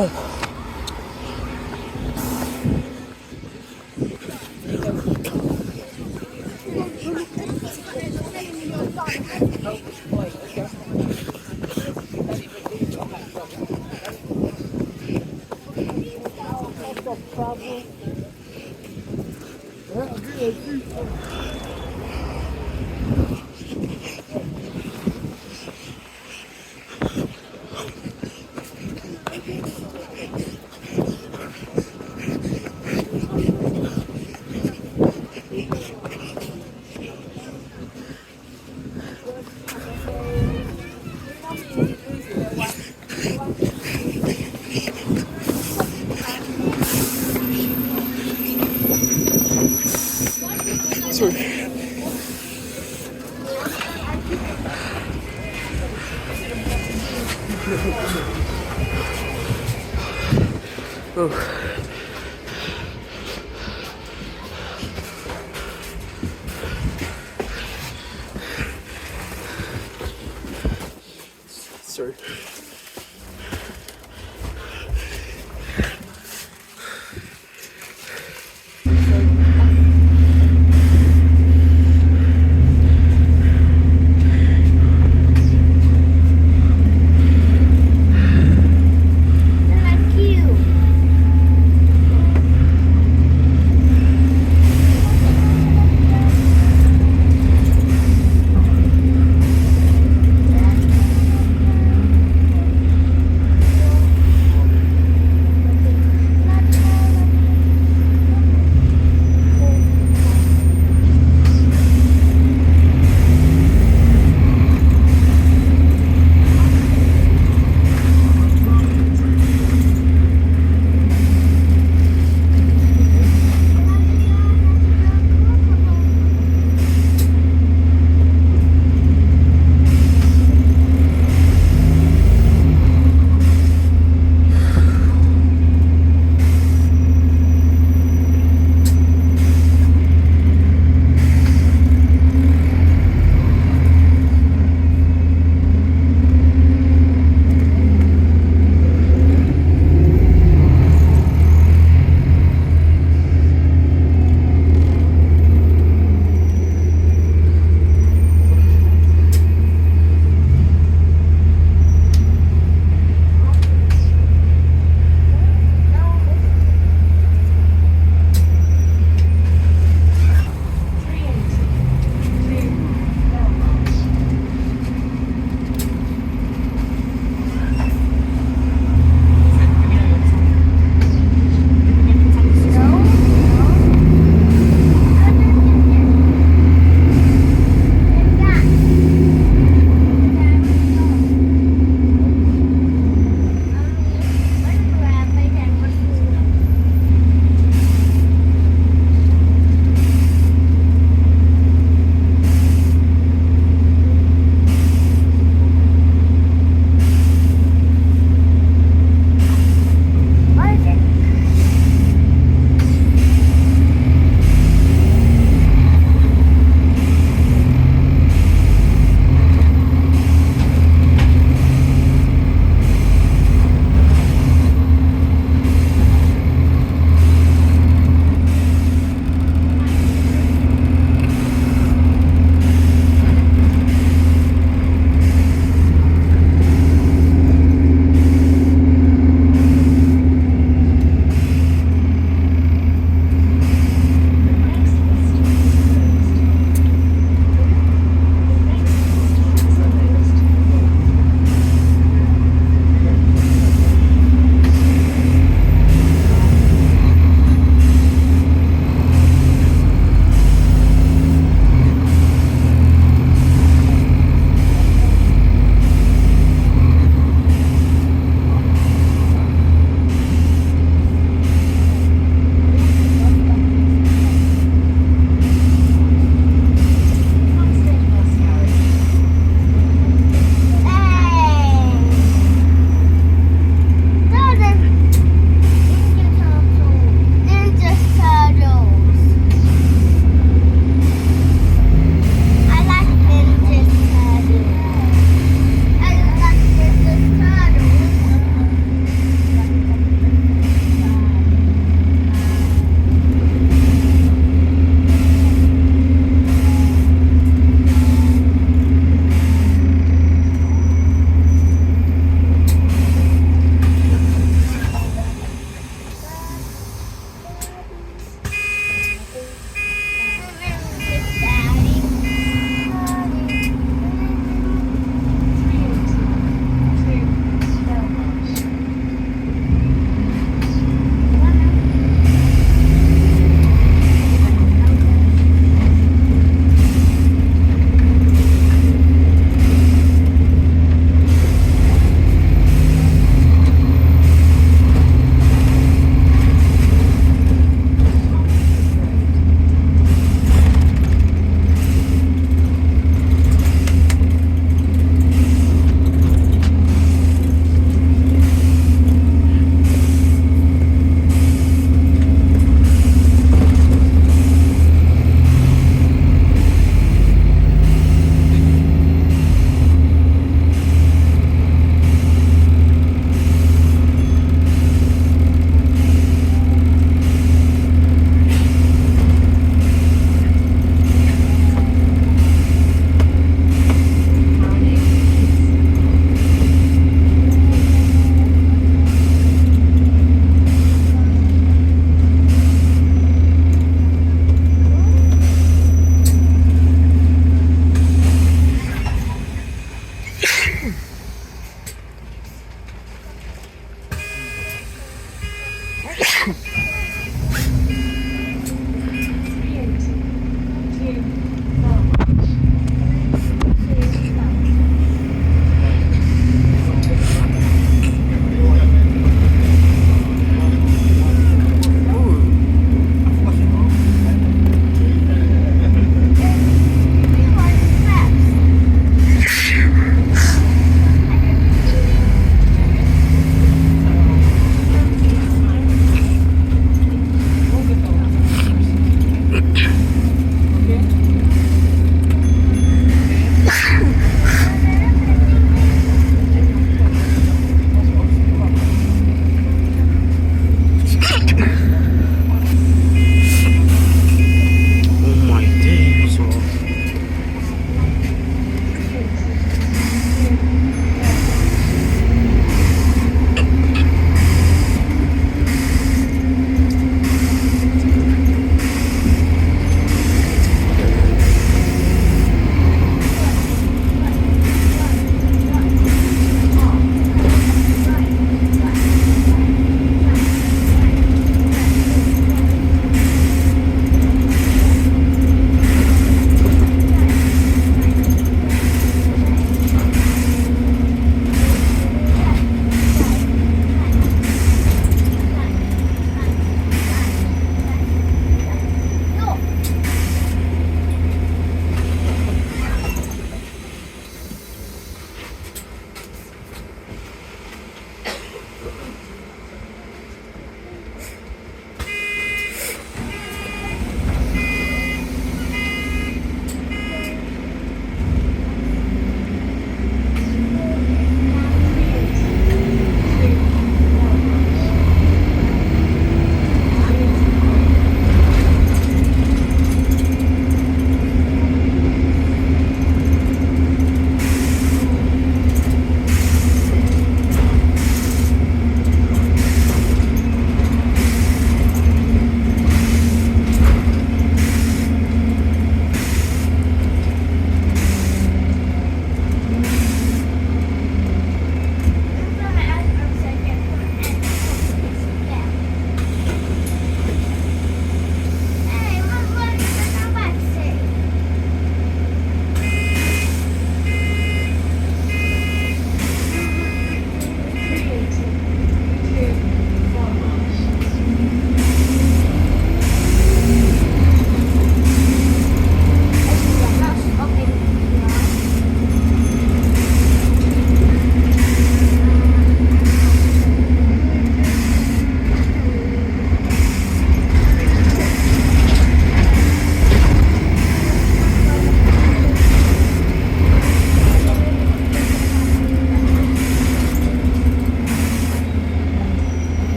Sorry. Oh. Sorry.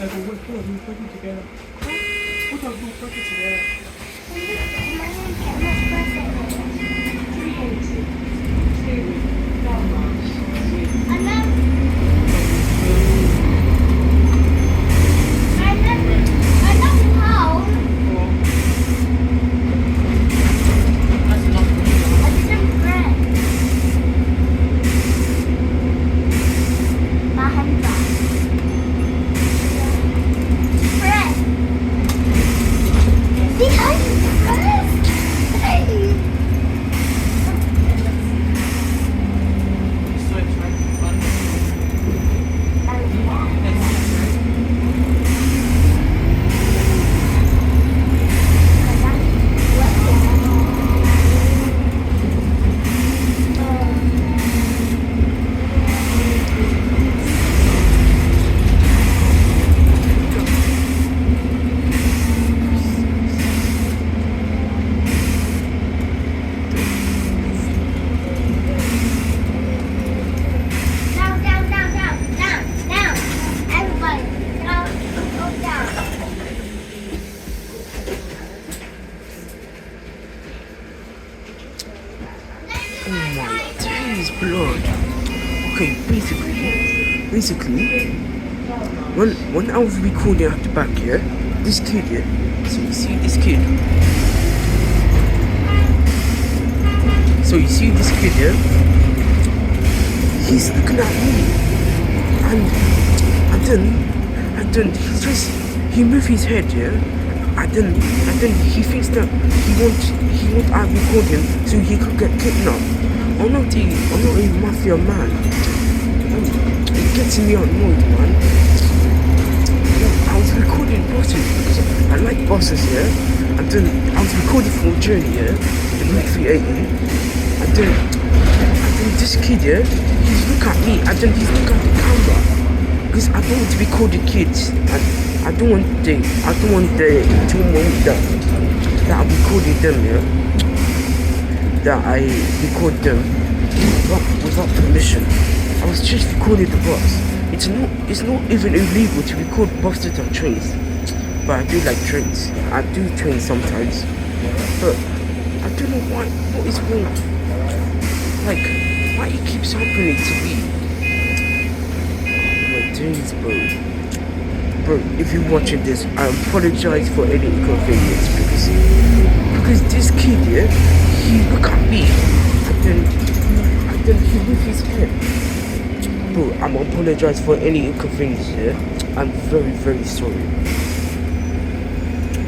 Like we're working together. What are we working together? Oh my days, blood. Okay, basically, when I was recording at the back, yeah, this kid, yeah, so you see this kid. So you see this kid, yeah, he's looking at me, and then he moved his head, yeah, and then he thinks that he won't I record him so he could get kidnapped. I'm not a mafia man. It gets me annoyed, man. I was recording bosses because I like bosses, yeah. And then I was recording for a journey, yeah, the Mac 380. And then this kid, yeah, he's look at me and then he's look at the camera. Because I don't want to record the kids. And I don't want the two moms that I recorded them, yeah. That I record them without permission. I was just recording the bus. It's not even illegal to record buses and trains. But I do like trains. I do trains sometimes. But I don't know what is wrong. Like, why it keeps happening to me. Oh my days, bro. Bro, if you're watching this, I apologize for any inconvenience because this kid, yeah, he look at me and then he moved his head. Bro, I'm apologize for any inconvenience, yeah. I'm very, very sorry.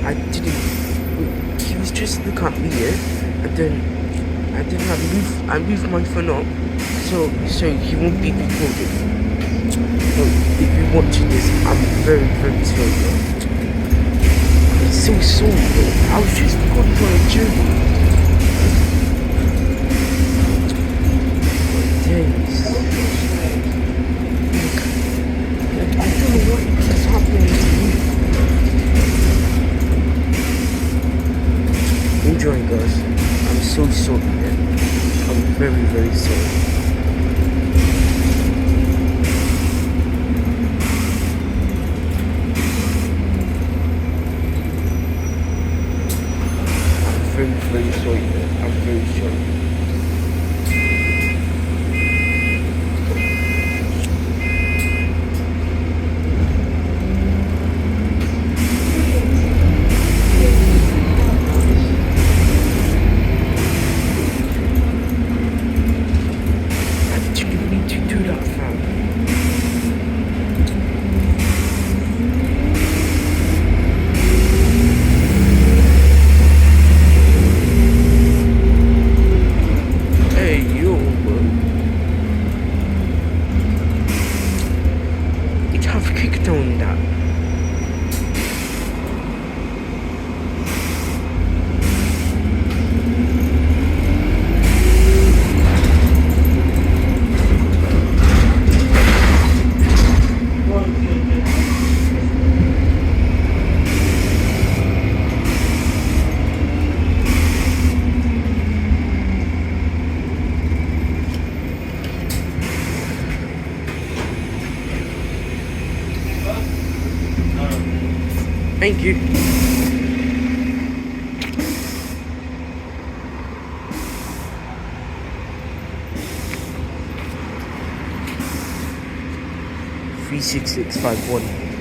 I didn't. He was just look at me, yeah, and then I moved my phone up so he won't be recorded. So if you're watching this, I'm very, very sorry, bro. I'm so sorry, bro. I was just recording for a journey. My days. I don't know what is happening to me. Enjoy, guys. I'm so sorry, man. I'm very, very sorry. Very sorry, man. I'm very sorry. I didn't need to do that, fam. Thank you. Three 6 6 5 1.